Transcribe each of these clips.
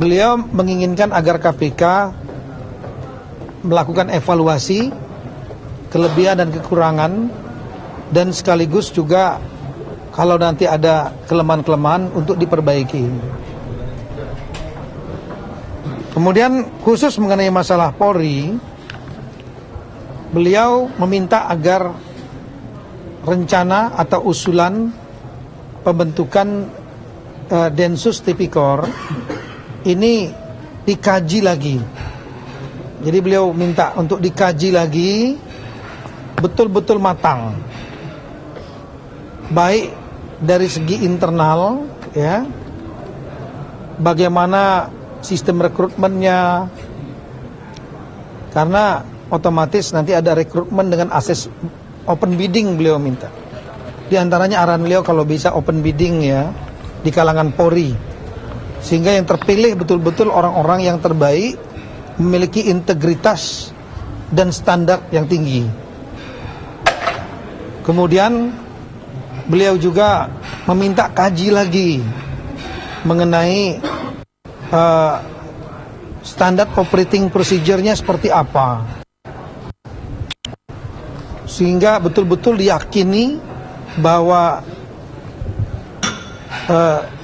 beliau menginginkan agar KPK melakukan evaluasi kelebihan dan kekurangan, dan sekaligus juga kalau nanti ada kelemahan-kelemahan untuk diperbaiki. Kemudian khusus mengenai masalah Polri, beliau meminta agar rencana atau usulan pembentukan Densus Tipikor ini dikaji lagi. Jadi beliau minta untuk dikaji lagi betul-betul matang, baik dari segi internal, ya, bagaimana sistem rekrutmennya, karena otomatis nanti ada rekrutmen dengan akses open bidding beliau minta. Di antaranya arahan beliau kalau bisa open bidding ya di kalangan Polri, sehingga yang terpilih betul-betul orang-orang yang terbaik, memiliki integritas dan standar yang tinggi. Kemudian beliau juga meminta kaji lagi mengenai standar operating procedure-nya seperti apa, sehingga betul-betul diyakini bahwa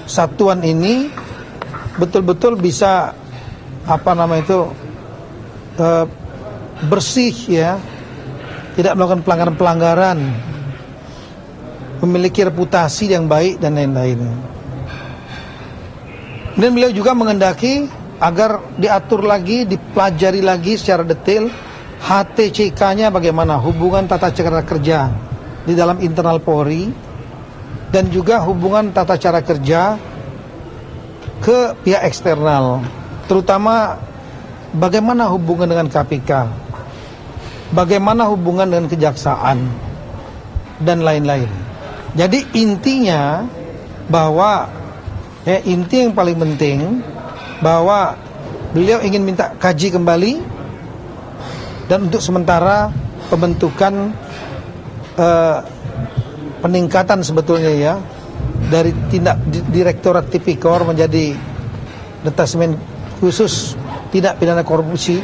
satuan ini betul-betul bisa bersih ya, tidak melakukan pelanggaran-pelanggaran, memiliki reputasi yang baik dan lain-lain. Dan beliau juga mengendaki agar diatur lagi, dipelajari lagi secara detail HTCK-nya bagaimana, hubungan tata cara kerja di dalam internal Polri, dan juga hubungan tata cara kerja ke pihak eksternal, terutama bagaimana hubungan dengan KPK, bagaimana hubungan dengan kejaksaan, dan lain-lain. Jadi intinya bahwa inti yang paling penting bahwa beliau ingin minta kaji kembali, dan untuk sementara pembentukan peningkatan sebetulnya ya dari tindak Direktorat Tipikor menjadi Detasemen Khusus Tindak Pidana Korupsi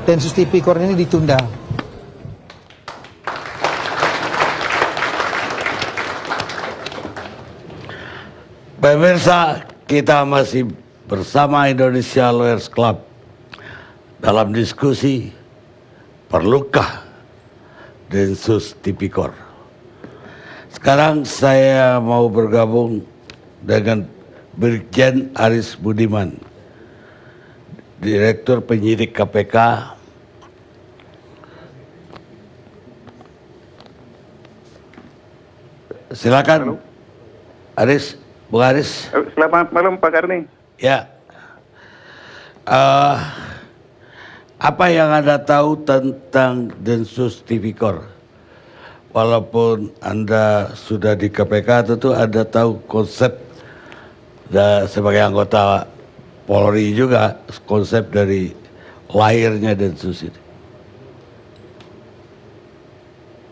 Densus Tipikor ini ditunda. Pemirsa, kita masih bersama Indonesia Lawyers Club dalam diskusi perlukah Densus Tipikor. Sekarang saya mau bergabung dengan Brigjen Aris Budiman, Direktur Penyidik KPK. Silakan, Aris. Bung Aris. Selamat malam Pak Karni. Ya. Apa yang Anda tahu tentang Densus Tipikor? Walaupun Anda sudah di KPK, tentu Anda tahu konsep sebagai anggota Polri juga, konsep dari lahirnya Densus ini.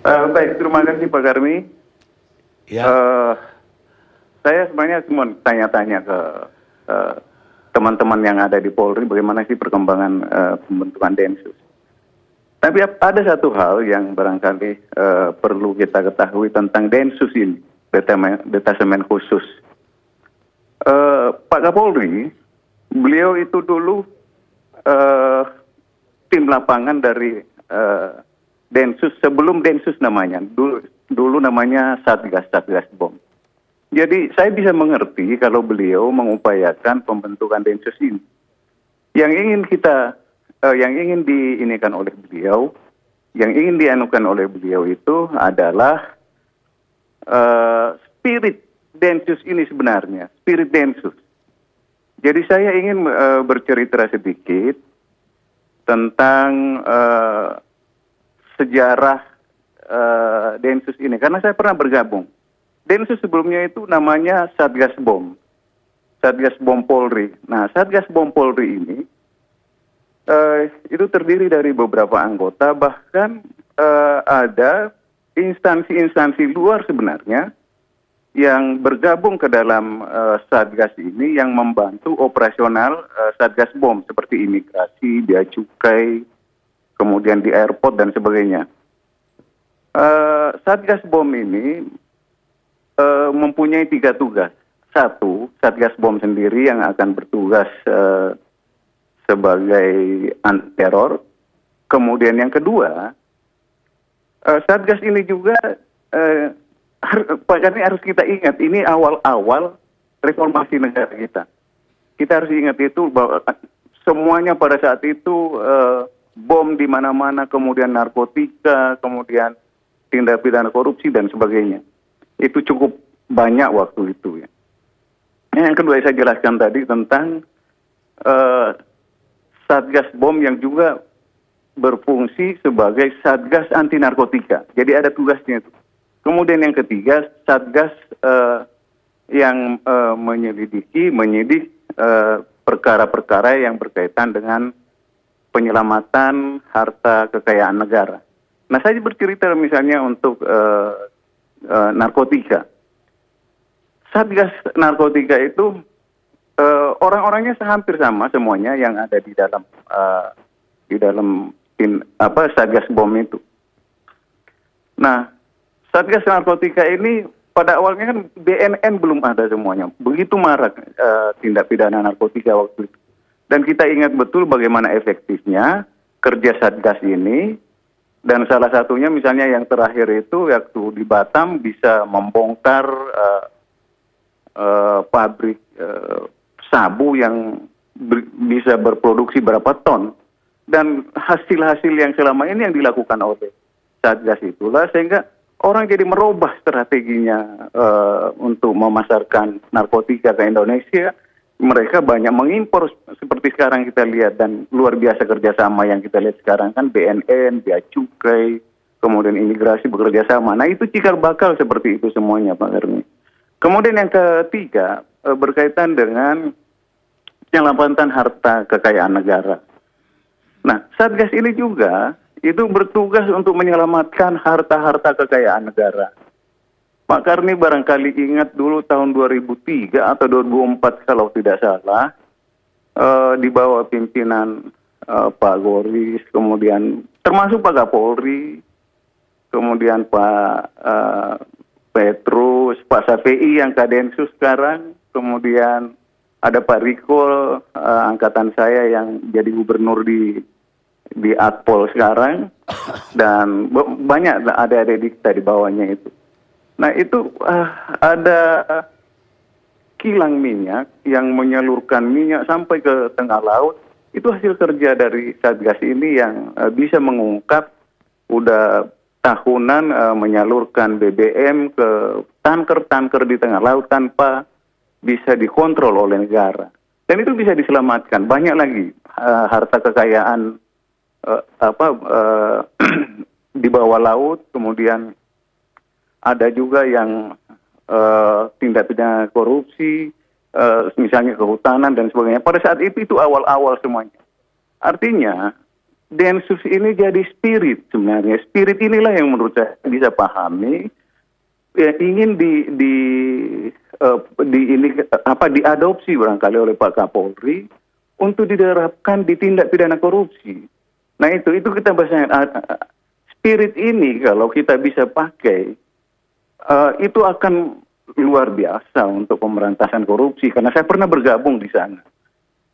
Baik, terima kasih Pak Karni. Ya. Saya sebenarnya cuma tanya-tanya ke teman-teman yang ada di Polri, bagaimana sih perkembangan pembentukan Densus. Tapi ada satu hal yang barangkali perlu kita ketahui tentang Densus ini, Detasemen Khusus. Pak Kapolri, beliau itu dulu tim lapangan dari Densus sebelum Densus namanya. Dulu namanya Satgas Bom. Jadi saya bisa mengerti kalau beliau mengupayakan pembentukan Densus ini. Yang ingin diinikan oleh beliau, yang ingin dianukan oleh beliau itu adalah spirit Densus ini sebenarnya, spirit Densus. Jadi saya ingin bercerita sedikit tentang sejarah Densus ini, karena saya pernah bergabung. Densus sebelumnya itu namanya Satgas Bom Polri. Nah, Satgas Bom Polri ini itu terdiri dari beberapa anggota, bahkan ada instansi-instansi luar sebenarnya yang bergabung ke dalam Satgas ini yang membantu operasional Satgas BOM seperti imigrasi, bea cukai, kemudian di airport dan sebagainya. Satgas BOM ini mempunyai 3 tugas. Satu, Satgas BOM sendiri yang akan bertugas sebagai anti teror. Kemudian yang kedua, Satgas ini juga ini harus kita ingat, ini awal-awal reformasi negara kita. Kita harus ingat itu bahwa semuanya pada saat itu bom di mana-mana, kemudian narkotika, kemudian tindak pidana korupsi dan sebagainya. Itu cukup banyak waktu itu ya. Yang kedua saya jelaskan tadi tentang Satgas BOM yang juga berfungsi sebagai Satgas anti narkotika. Jadi ada tugasnya itu. Kemudian yang ketiga, Satgas yang menyidik perkara-perkara yang berkaitan dengan penyelamatan harta kekayaan negara. Nah, saya bercerita misalnya untuk narkotika. Satgas narkotika itu orang-orangnya hampir sama semuanya yang ada di dalam Satgas BOM itu. Nah, Satgas narkotika ini pada awalnya kan BNN belum ada semuanya. Begitu marak tindak pidana narkotika waktu itu. Dan kita ingat betul bagaimana efektifnya kerja Satgas ini. Dan salah satunya misalnya yang terakhir itu waktu di Batam bisa membongkar pabrik sabu yang bisa berproduksi berapa ton. Dan hasil-hasil yang selama ini yang dilakukan oleh Satgas itulah sehingga orang jadi merubah strateginya untuk memasarkan narkotika ke Indonesia. Mereka banyak mengimpor seperti sekarang kita lihat dan luar biasa kerjasama yang kita lihat sekarang kan BNN, bea cukai, kemudian imigrasi bekerja sama. Nah itu cikal bakal seperti itu semuanya Pak Hermi. Kemudian yang ketiga berkaitan dengan penyelamatan harta kekayaan negara. Nah Satgas ini juga itu bertugas untuk menyelamatkan harta-harta kekayaan negara. Pak Karni barangkali ingat dulu tahun 2003 atau 2004 kalau tidak salah, di bawah pimpinan Pak Goris, kemudian termasuk Pak Kapolri, kemudian Pak Petrus, Pak Safei yang Kadensus sekarang, kemudian ada Pak Riko, angkatan saya yang jadi gubernur di Akpol sekarang, dan banyak ada kita di bawahnya itu. Nah itu ada kilang minyak yang menyalurkan minyak sampai ke tengah laut. Itu hasil kerja dari Satgas ini yang bisa mengungkap udah tahunan menyalurkan BBM ke tanker-tanker di tengah laut tanpa bisa dikontrol oleh negara. Dan itu bisa diselamatkan. Banyak lagi harta kekayaan di bawah laut, kemudian ada juga yang tindak pidana korupsi, misalnya kehutanan dan sebagainya. Pada saat itu awal-awal semuanya. Artinya, Densus ini jadi spirit sebenarnya. Spirit inilah yang menurut saya bisa pahami, ya, ingin diadopsi barangkali oleh Pak Kapolri untuk diterapkan di tindak pidana korupsi. Nah itu kita bahasanya spirit ini kalau kita bisa pakai, itu akan luar biasa untuk pemberantasan korupsi. Karena saya pernah bergabung di sana.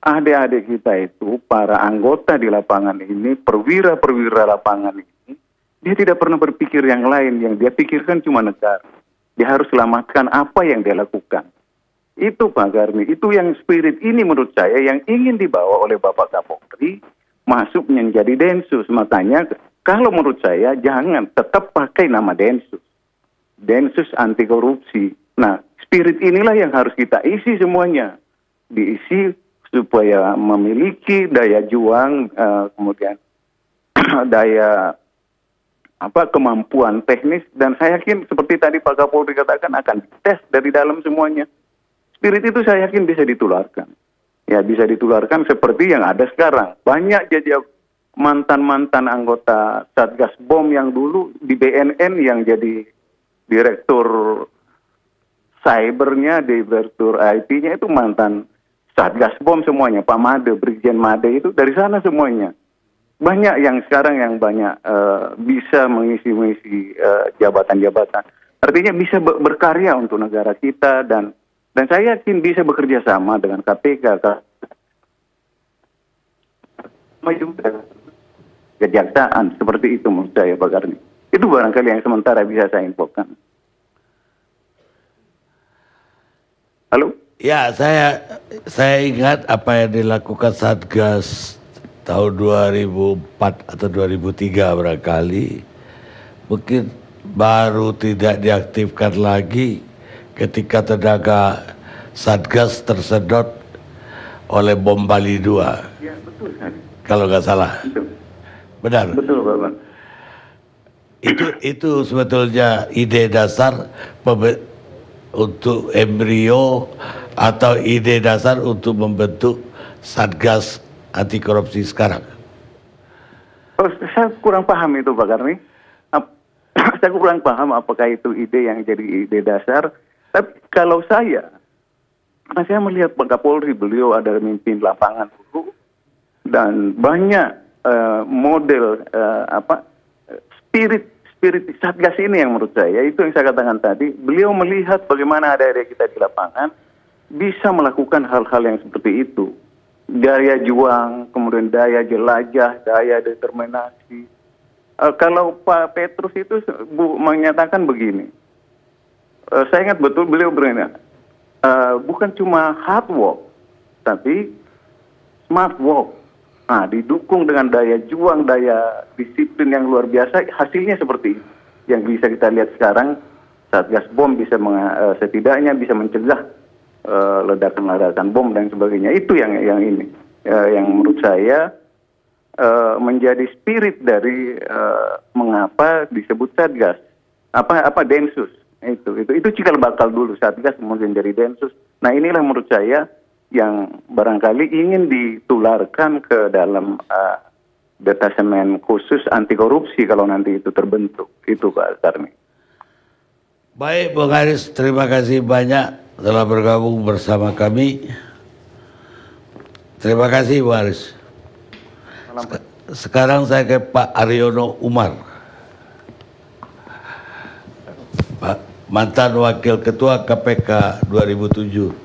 Adik-adik kita itu, para anggota di lapangan ini, perwira-perwira lapangan ini, dia tidak pernah berpikir yang lain. Yang dia pikirkan cuma negara. Dia harus selamatkan apa yang dia lakukan. Itu Pak Garmi, itu yang spirit ini menurut saya yang ingin dibawa oleh Bapak Kapolri masuk menjadi Densus. Makanya kalau menurut saya jangan tetap pakai nama Densus. Densus anti korupsi. Nah, spirit inilah yang harus kita isi semuanya. Diisi supaya memiliki daya juang, kemudian daya kemampuan teknis, dan saya yakin seperti tadi Pak Kapolri katakan akan dites dari dalam semuanya. Spirit itu saya yakin bisa ditularkan. Ya, bisa ditularkan seperti yang ada sekarang. Banyak jadi mantan-mantan anggota Satgas BOM yang dulu di BNN yang jadi direktur cybernya, direktur IT-nya itu mantan Satgas Bom semuanya, Pak Made, Brigjen Made itu dari sana semuanya. Banyak yang sekarang yang banyak bisa mengisi jabatan-jabatan. Artinya bisa berkarya untuk negara kita dan saya yakin bisa bekerja sama dengan KPK, kejaksaan seperti itu menurut saya Pak Karni. Itu barangkali yang sementara bisa saya infokan. Halo? Ya, saya ingat apa yang dilakukan Satgas tahun 2004 atau 2003 barangkali. Mungkin baru tidak diaktifkan lagi ketika tenaga Satgas tersedot oleh bom Bali 2. Ya, betul sekali. Kalau nggak salah. Betul. Benar. Betul, Bapak. Itu sebetulnya ide dasar untuk embrio atau ide dasar untuk membentuk Satgas anti korupsi sekarang. Oh, saya kurang paham itu Pak Karni. Saya kurang paham apakah itu ide yang jadi ide dasar. Tapi kalau saya melihat Pak Kapolri, beliau ada memimpin lapangan dulu dan banyak model spirit Satgas ini yang menurut saya itu yang saya katakan tadi, beliau melihat bagaimana ada kita di lapangan bisa melakukan hal-hal yang seperti itu. Daya juang, kemudian daya jelajah, daya determinasi. Kalau Pak Petrus itu menyatakan begini, saya ingat betul beliau berkata, bukan cuma hard work, tapi smart work. Nah, didukung dengan daya juang, daya disiplin yang luar biasa, hasilnya seperti itu. Yang bisa kita lihat sekarang, Satgas Bom bisa setidaknya bisa mencegah ledakan-ledakan bom dan sebagainya. Itu yang ini, yang menurut saya menjadi spirit dari mengapa disebut Satgas. Apa Densus? Itu cikal bakal dulu Satgas kemudian jadi Densus. Nah, inilah menurut saya yang barangkali ingin ditularkan ke dalam detasemen khusus anti korupsi kalau nanti itu terbentuk. Itu Pak Karni. Baik Bung Haris, terima kasih banyak telah bergabung bersama kami. Terima kasih Bung Haris. Sekarang saya ke Pak Aryono Umar, Pak mantan Wakil Ketua KPK 2007-2011.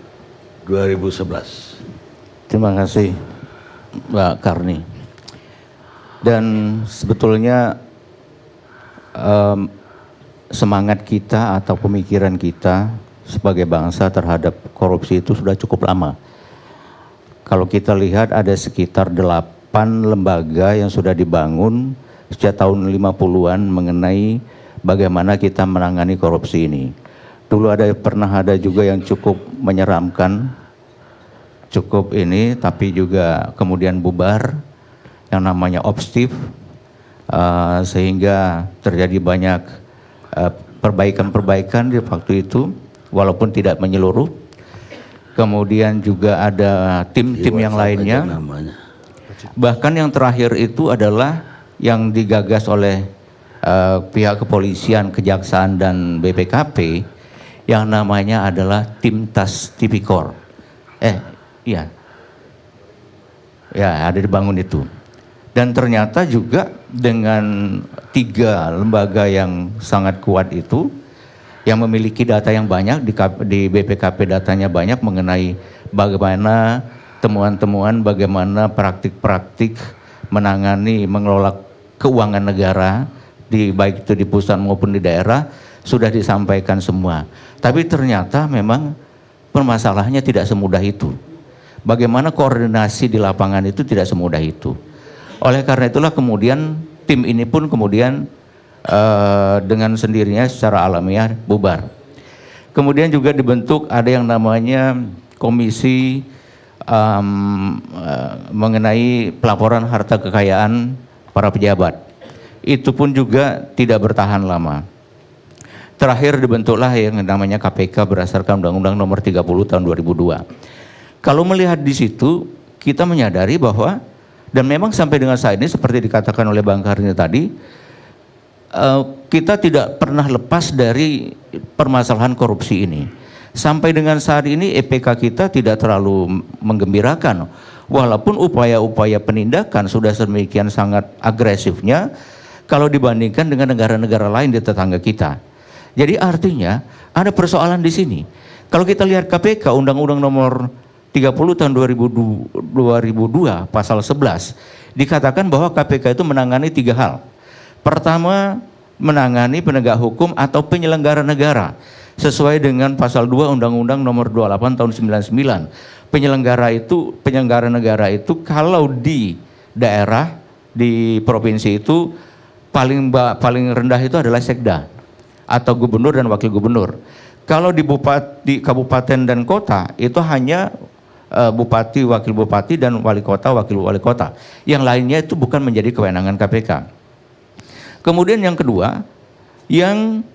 Terima kasih Mbak Karni. Dan sebetulnya semangat kita atau pemikiran kita sebagai bangsa terhadap korupsi itu sudah cukup lama. Kalau kita lihat ada sekitar 8 lembaga yang sudah dibangun sejak tahun 50-an mengenai bagaimana kita menangani korupsi ini. Dulu pernah ada juga yang cukup menyeramkan, cukup ini, tapi juga kemudian bubar, yang namanya Opstif, sehingga terjadi banyak perbaikan-perbaikan di waktu itu, walaupun tidak menyeluruh. Kemudian juga ada tim-tim yang lainnya. Bahkan yang terakhir itu adalah yang digagas oleh pihak kepolisian, kejaksaan dan BPKP yang namanya adalah Tim Tas Tipikor. Iya. Ya, ada dibangun itu. Dan ternyata juga dengan 3 lembaga yang sangat kuat itu, yang memiliki data yang banyak, di BPKP datanya banyak mengenai bagaimana temuan-temuan, bagaimana praktik-praktik menangani, mengelola keuangan negara, baik itu di pusat maupun di daerah, sudah disampaikan semua. Tapi ternyata memang permasalahannya tidak semudah itu. Bagaimana koordinasi di lapangan itu tidak semudah itu. Oleh karena itulah kemudian tim ini pun kemudian dengan sendirinya secara alamiah bubar. Kemudian juga dibentuk ada yang namanya komisi mengenai pelaporan harta kekayaan para pejabat. Itu pun juga tidak bertahan lama. Terakhir dibentuklah yang namanya KPK berdasarkan Undang-Undang Nomor 30 Tahun 2002. Kalau melihat di situ, kita menyadari bahwa, dan memang sampai dengan saat ini seperti dikatakan oleh Bang Karni tadi, kita tidak pernah lepas dari permasalahan korupsi ini. Sampai dengan saat ini EPK kita tidak terlalu menggembirakan. Walaupun upaya-upaya penindakan sudah sedemikian sangat agresifnya kalau dibandingkan dengan negara-negara lain di tetangga kita. Jadi artinya ada persoalan di sini. Kalau kita lihat KPK, Undang-Undang Nomor 30 tahun 2002 pasal 11 dikatakan bahwa KPK itu menangani 3 hal. Pertama, menangani penegak hukum atau penyelenggara negara sesuai dengan pasal 2 Undang-Undang Nomor 28 tahun 99. Penyelenggara negara itu kalau di daerah, di provinsi itu paling rendah itu adalah sekda atau gubernur dan wakil gubernur. Kalau di kabupaten dan kota itu hanya bupati, wakil bupati, dan wali kota, wakil wali kota. Yang lainnya itu bukan menjadi kewenangan KPK. Kemudian yang kedua, yang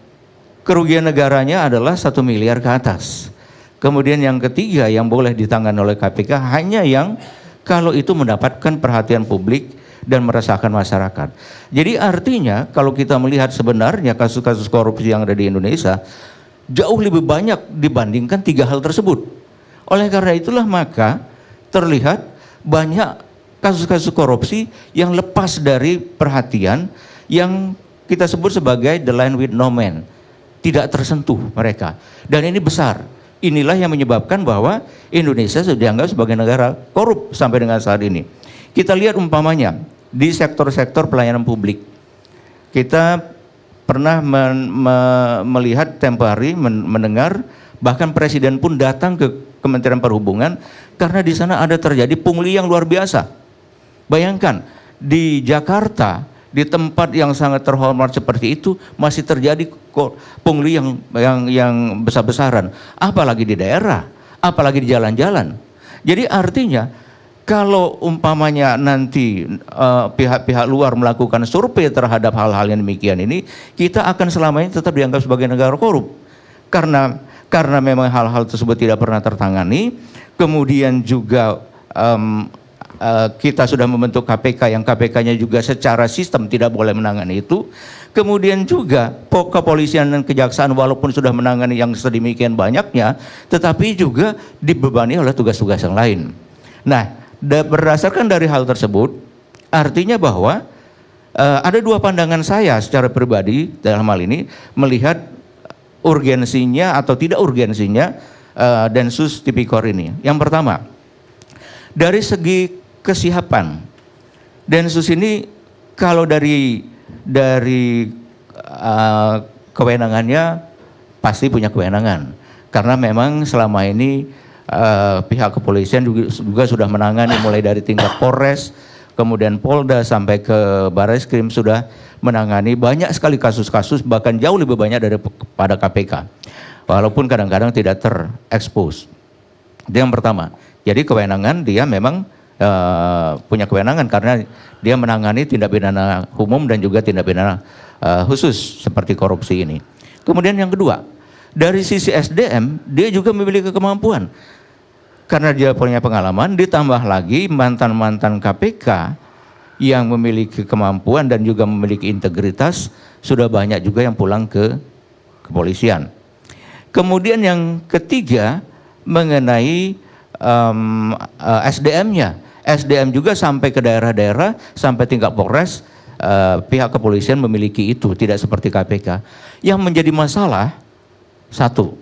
kerugian negaranya adalah 1 miliar ke atas. Kemudian yang ketiga yang boleh ditangani oleh KPK hanya yang kalau itu mendapatkan perhatian publik dan meresahkan masyarakat. Jadi artinya kalau kita melihat sebenarnya kasus-kasus korupsi yang ada di Indonesia jauh lebih banyak dibandingkan 3 hal tersebut. Oleh karena itulah maka terlihat banyak kasus-kasus korupsi yang lepas dari perhatian yang kita sebut sebagai the line with no man. Tidak tersentuh mereka. Dan ini besar. Inilah yang menyebabkan bahwa Indonesia sudah dianggap sebagai negara korup sampai dengan saat ini. Kita lihat umpamanya di sektor-sektor pelayanan publik. Kita pernah melihat tempo hari mendengar bahkan presiden pun datang ke Kementerian Perhubungan karena di sana ada terjadi pungli yang luar biasa. Bayangkan di Jakarta, di tempat yang sangat terhormat seperti itu masih terjadi pungli yang besar-besaran, apalagi di daerah, apalagi di jalan-jalan. Jadi artinya kalau umpamanya nanti pihak-pihak luar melakukan survei terhadap hal-hal yang demikian ini, kita akan selamanya tetap dianggap sebagai negara korup karena memang hal-hal tersebut tidak pernah tertangani. Kemudian juga kita sudah membentuk KPK yang KPK-nya juga secara sistem tidak boleh menangani itu. Kemudian juga kepolisian dan kejaksaan walaupun sudah menangani yang sedemikian banyaknya, tetapi juga dibebani oleh tugas-tugas yang lain. Nah, berdasarkan dari hal tersebut, artinya bahwa ada 2 pandangan saya secara pribadi dalam hal ini melihat urgensinya atau tidak urgensinya Densus Tipikor ini. Yang pertama, dari segi kesiapan, Densus ini kalau dari kewenangannya pasti punya kewenangan karena memang selama ini pihak kepolisian juga sudah menangani mulai dari tingkat Polres, kemudian Polda sampai ke Barreskrim sudah menangani banyak sekali kasus-kasus, bahkan jauh lebih banyak daripada KPK. Walaupun kadang-kadang tidak terekspos. Itu yang pertama. Jadi kewenangan dia memang punya kewenangan karena dia menangani tindak pidana umum dan juga tindak pidana khusus seperti korupsi ini. Kemudian yang kedua, dari sisi SDM dia juga memiliki kemampuan karena dia punya pengalaman, ditambah lagi mantan-mantan KPK yang memiliki kemampuan dan juga memiliki integritas sudah banyak juga yang pulang ke kepolisian. Kemudian yang ketiga mengenai SDM-nya. SDM juga sampai ke daerah-daerah, sampai tingkat Polres, pihak kepolisian memiliki itu, tidak seperti KPK. Yang menjadi masalah, satu,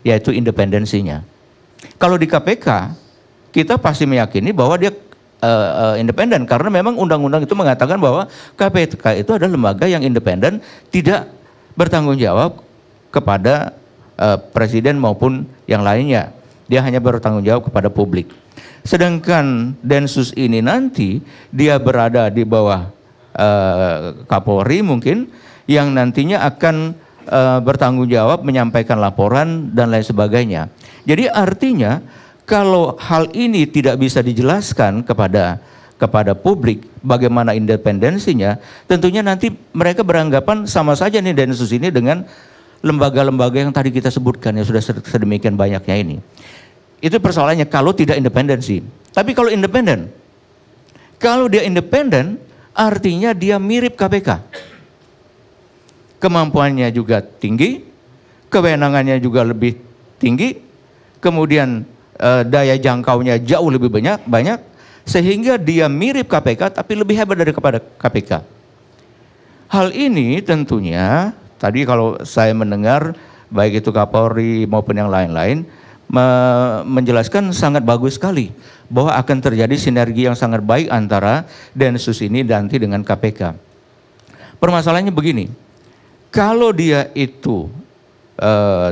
yaitu independensinya. Kalau di KPK, kita pasti meyakini bahwa dia independen, karena memang undang-undang itu mengatakan bahwa KPK itu adalah lembaga yang independen, tidak bertanggung jawab kepada presiden maupun yang lainnya. Dia hanya bertanggung jawab kepada publik. Sedangkan Densus ini nanti dia berada di bawah Kapolri mungkin yang nantinya akan bertanggung jawab menyampaikan laporan dan lain sebagainya. Jadi artinya kalau hal ini tidak bisa dijelaskan kepada publik bagaimana independensinya, tentunya nanti mereka beranggapan sama saja nih Densus ini dengan lembaga-lembaga yang tadi kita sebutkan yang sudah sedemikian banyaknya ini. Itu persoalannya kalau tidak independensi. Tapi kalau independen, kalau dia independen artinya dia mirip KPK. Kemampuannya juga tinggi, kewenangannya juga lebih tinggi, kemudian daya jangkaunya jauh lebih banyak, sehingga dia mirip KPK tapi lebih hebat daripada KPK. Hal ini tentunya tadi kalau saya mendengar baik itu Kapolri maupun yang lain-lain menjelaskan sangat bagus sekali bahwa akan terjadi sinergi yang sangat baik antara Densus ini nanti dengan KPK. Permasalahannya begini, kalau dia itu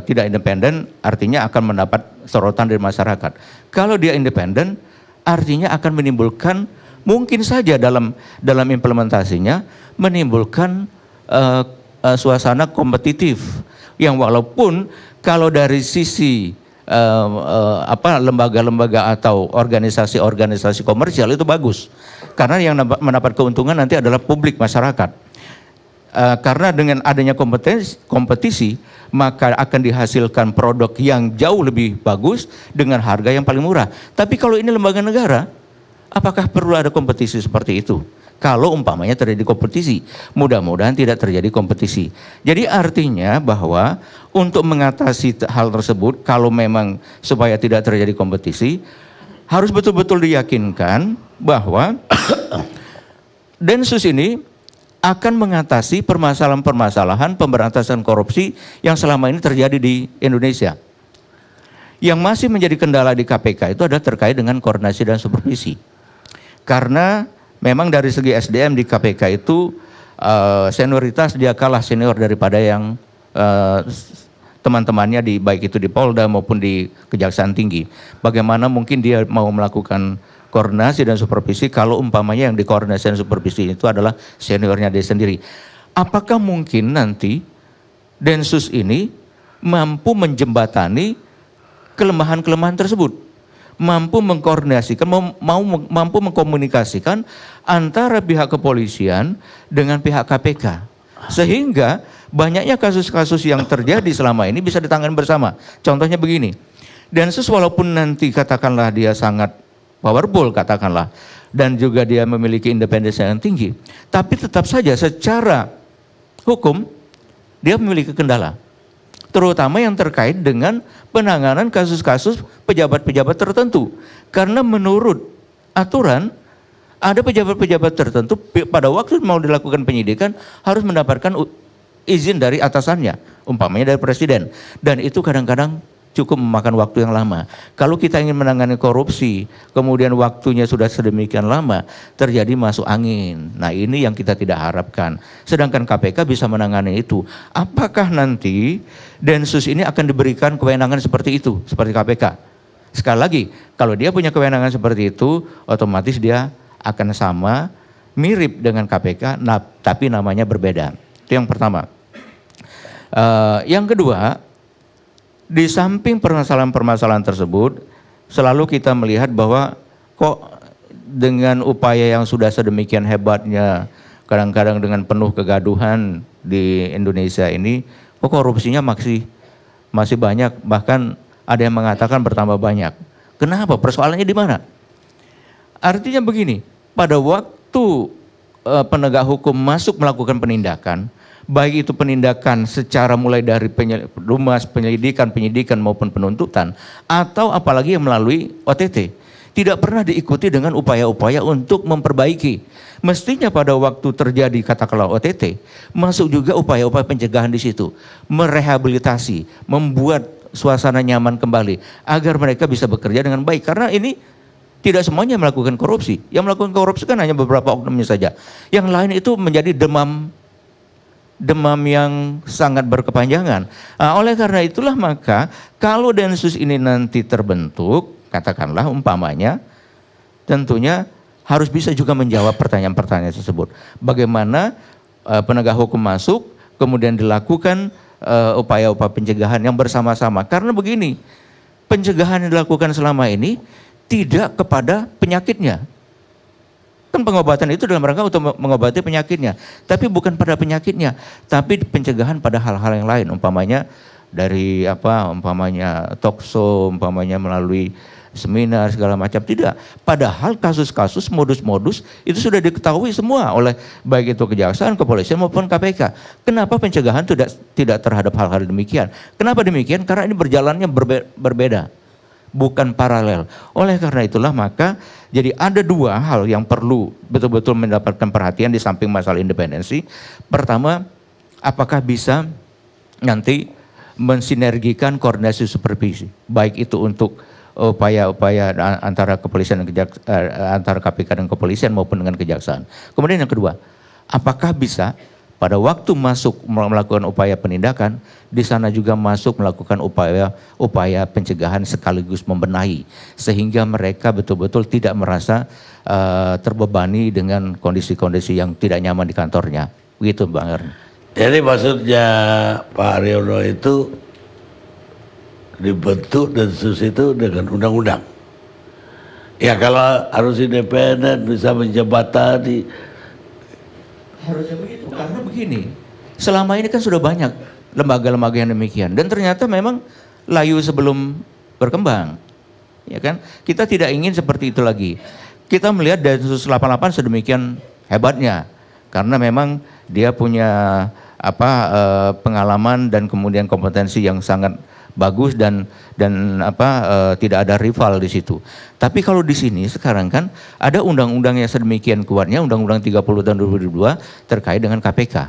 tidak independen, artinya akan mendapat sorotan dari masyarakat. Kalau dia independen, artinya akan menimbulkan, mungkin saja dalam implementasinya menimbulkan suasana kompetitif yang walaupun kalau dari sisi lembaga-lembaga atau organisasi-organisasi komersial itu bagus, karena yang mendapat keuntungan nanti adalah publik, masyarakat. Karena dengan adanya kompetisi maka akan dihasilkan produk yang jauh lebih bagus dengan harga yang paling murah. Tapi kalau ini lembaga negara, apakah perlu ada kompetisi seperti itu? Kalau umpamanya terjadi kompetisi, mudah-mudahan tidak terjadi kompetisi. Jadi artinya bahwa untuk mengatasi hal tersebut, kalau memang supaya tidak terjadi kompetisi, harus betul-betul diyakinkan bahwa Densus ini akan mengatasi permasalahan-permasalahan pemberantasan korupsi yang selama ini terjadi di Indonesia. Yang masih menjadi kendala di KPK itu adalah terkait dengan koordinasi dan supervisi. Karena memang dari segi SDM di KPK itu senioritas dia kalah senior daripada yang teman-temannya baik itu di Polda maupun di Kejaksaan Tinggi. Bagaimana mungkin dia mau melakukan koordinasi dan supervisi kalau umpamanya yang di koordinasi dan supervisi itu adalah seniornya dia sendiri. Apakah mungkin nanti Densus ini mampu menjembatani kelemahan-kelemahan tersebut? Mampu mengkoordinasikan, mampu mengkomunikasikan antara pihak kepolisian dengan pihak KPK. Sehingga banyaknya kasus-kasus yang terjadi selama ini bisa ditangani bersama. Contohnya begini, Densus walaupun nanti katakanlah dia sangat powerful katakanlah, dan juga dia memiliki independensi yang tinggi, tapi tetap saja secara hukum dia memiliki kendala. Terutama yang terkait dengan penanganan kasus-kasus pejabat-pejabat tertentu. Karena menurut aturan, ada pejabat-pejabat tertentu pada waktu mau dilakukan penyidikan harus mendapatkan izin dari atasannya, umpamanya dari presiden. Dan itu kadang-kadang cukup memakan waktu yang lama. Kalau kita ingin menangani korupsi, kemudian waktunya sudah sedemikian lama, terjadi masuk angin. Nah ini yang kita tidak harapkan. Sedangkan KPK bisa menangani itu. Apakah nanti Densus ini akan diberikan kewenangan seperti itu, seperti KPK? Sekali lagi, kalau dia punya kewenangan seperti itu, otomatis dia akan sama, mirip dengan KPK, tapi namanya berbeda. Itu yang pertama. Yang kedua, di samping permasalahan-permasalahan tersebut, selalu kita melihat bahwa kok dengan upaya yang sudah sedemikian hebatnya, kadang-kadang dengan penuh kegaduhan di Indonesia ini, kok korupsinya masih banyak, bahkan ada yang mengatakan bertambah banyak. Kenapa? Persoalannya di mana? Artinya begini, pada waktu penegak hukum masuk melakukan penindakan, baik itu penindakan secara mulai dari penyidikan maupun penuntutan, atau apalagi yang melalui OTT, tidak pernah diikuti dengan upaya-upaya untuk memperbaiki. Mestinya pada waktu terjadi katakanlah OTT, masuk juga upaya-upaya pencegahan di situ, merehabilitasi, membuat suasana nyaman kembali, agar mereka bisa bekerja dengan baik. Karena ini tidak semuanya melakukan korupsi, yang melakukan korupsi kan hanya beberapa oknumnya saja. Yang lain itu menjadi demam yang sangat berkepanjangan. Oleh karena itulah maka kalau Densus ini nanti terbentuk, katakanlah umpamanya, tentunya harus bisa juga menjawab pertanyaan-pertanyaan tersebut. Bagaimana penegak hukum masuk, kemudian dilakukan upaya-upaya pencegahan yang bersama-sama. Karena begini, pencegahan yang dilakukan selama ini tidak kepada penyakitnya. Kan pengobatan itu dalam rangka untuk mengobati penyakitnya, tapi bukan pada penyakitnya, tapi pencegahan pada hal-hal yang lain, umpamanya dari umpamanya tokso, umpamanya melalui seminar segala macam, tidak. Padahal kasus-kasus modus-modus itu sudah diketahui semua oleh baik itu kejaksaan, kepolisian maupun KPK. Kenapa pencegahan tidak terhadap hal-hal demikian? Kenapa demikian? Karena ini berjalannya berbeda, bukan paralel. Oleh karena itulah maka jadi ada dua hal yang perlu betul-betul mendapatkan perhatian di samping masalah independensi. Pertama, apakah bisa nanti mensinergikan koordinasi supervisi, baik itu untuk upaya-upaya antara kepolisian dan antara KPK dan kepolisian maupun dengan kejaksaan. Kemudian yang kedua, apakah bisa pada waktu masuk melakukan upaya penindakan, di sana juga masuk melakukan upaya pencegahan sekaligus membenahi, sehingga mereka betul-betul tidak merasa terbebani dengan kondisi-kondisi yang tidak nyaman di kantornya. Begitu Bang Erna. Jadi maksudnya Pak Haryono itu dibentuk Densus itu dengan undang-undang. Ya kalau harus independen, bisa menjembatani. Harusnya begitu, karena begini, selama ini kan sudah banyak lembaga-lembaga yang demikian, dan ternyata memang layu sebelum berkembang, ya kan? Kita tidak ingin seperti itu lagi. Kita melihat Densus 88 sedemikian hebatnya, karena memang dia punya pengalaman dan kemudian kompetensi yang sangat bagus dan tidak ada rival di situ. Tapi kalau di sini sekarang kan ada undang-undang yang sedemikian kuatnya, Undang-Undang 30 tahun 2002 terkait dengan KPK.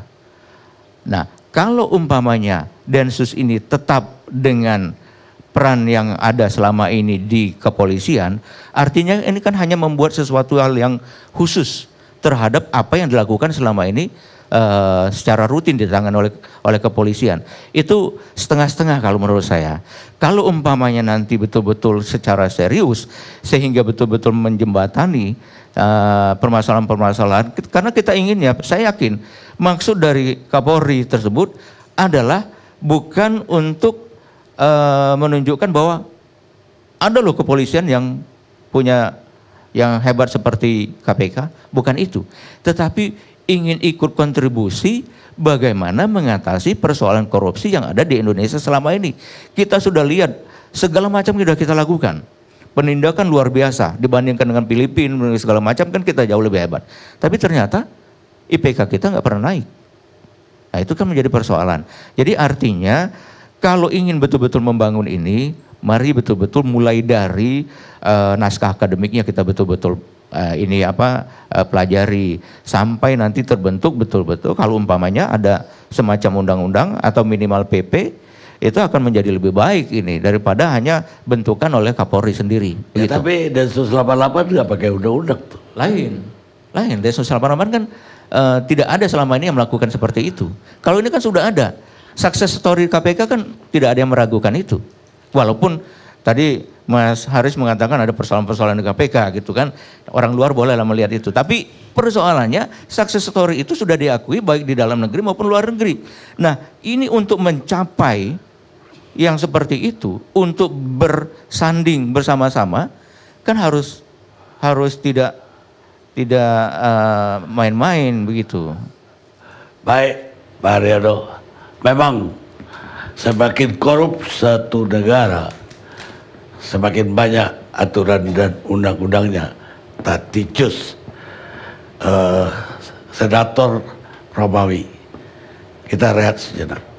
Nah, kalau umpamanya Densus ini tetap dengan peran yang ada selama ini di kepolisian, artinya ini kan hanya membuat sesuatu hal yang khusus terhadap apa yang dilakukan selama ini secara rutin ditangani oleh kepolisian. Itu setengah-setengah kalau menurut saya. Kalau umpamanya nanti betul-betul secara serius sehingga betul-betul menjembatani permasalahan-permasalahan, karena kita inginnya, saya yakin maksud dari Kapolri tersebut adalah bukan untuk menunjukkan bahwa ada loh kepolisian yang punya yang hebat seperti KPK, bukan itu. Tetapi ingin ikut kontribusi bagaimana mengatasi persoalan korupsi yang ada di Indonesia selama ini. Kita sudah lihat segala macam sudah kita lakukan. Penindakan luar biasa dibandingkan dengan Filipina segala macam kan kita jauh lebih hebat. Tapi ternyata IPK kita nggak pernah naik. Nah itu kan menjadi persoalan. Jadi artinya kalau ingin betul-betul membangun ini, mari betul-betul mulai dari naskah akademiknya kita betul-betul pelajari sampai nanti terbentuk betul-betul. Kalau umpamanya ada semacam undang-undang atau minimal PP, itu akan menjadi lebih baik ini daripada hanya bentukan oleh Kapolri sendiri. Ya, tapi Densus 88 nggak pakai undang-undang tuh. Lain. Densus 88 kan tidak ada selama ini yang melakukan seperti itu. Kalau ini kan sudah ada. Success story KPK kan tidak ada yang meragukan itu. Walaupun tadi Mas Haris mengatakan ada persoalan-persoalan di KPK gitu kan. Orang luar boleh lah melihat itu. Tapi persoalannya success story itu sudah diakui baik di dalam negeri maupun luar negeri. Nah ini untuk mencapai yang seperti itu, untuk bersanding bersama-sama kan harus tidak main-main begitu. Baik Pak Haryono, memang semakin korup satu negara, semakin banyak aturan dan undang-undangnya. Taticus, Senator Romawi. Kita rehat sejenak.